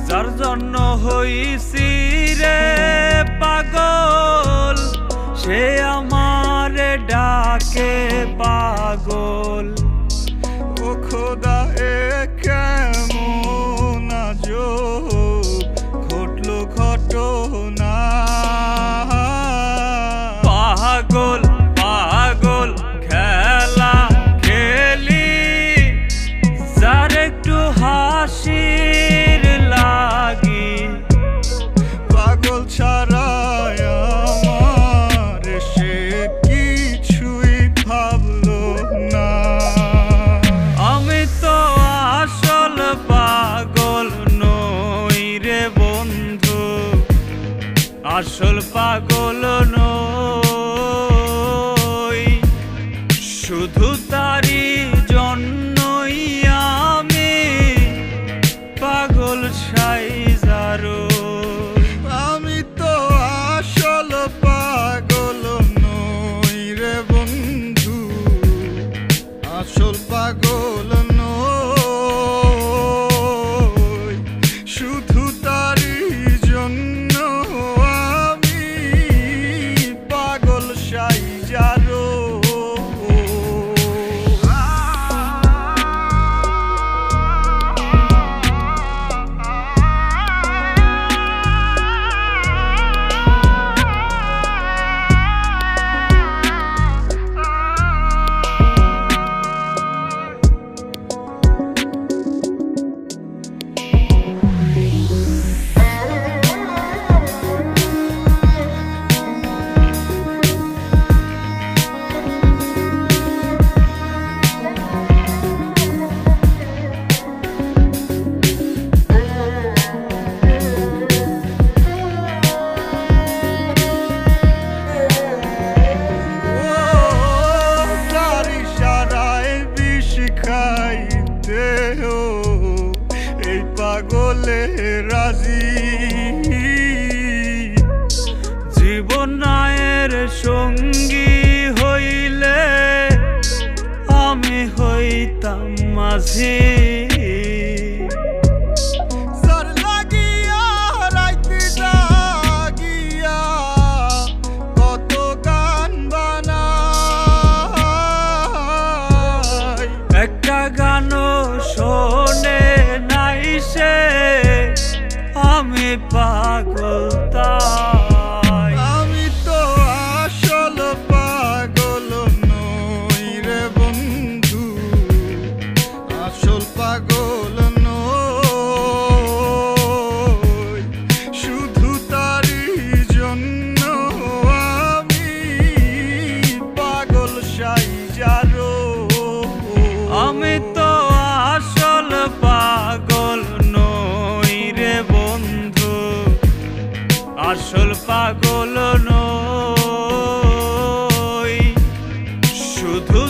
যার জন্য হইছি রে পাগল, সে আমারে ডাকে পাগল। ও খোদা এ কেমন আজব ঘটলো ঘটনা। পাগল পাগল খেলা খেলি, যার একটু হাসির লাগি। পাগল ছাড়ায় আমার সে কিছুই ভাবলো না। আমি তো আসল পাগল নই রে বন্ধু, আসল পাগল নই। শুধু তারি জন্যই আমি পাগল সাইজারো। আমি তো আসল পাগল নই রে বন্ধু, আসল পাগল নই। শুধু তারি জন্য আমি পাগল সাইজারো। এই পাগলে রাজি, জীবনের সঙ্গী হইলে আমি হইতাম মাঝি। যার লাগিয়া রাইতে জাগিয়া কত গান বানাই, একটা গানও শোনে নাই সে, আমি পাগল তাই। আমি তো আসল পাগল নই রে বন্ধু, আসল পাগল নই। শুধু তারি জন্য আমি পাগল সাইজারো। আমি তো আসল পাগল নই রে বন্ধু, আসল পাগল নই। শুধু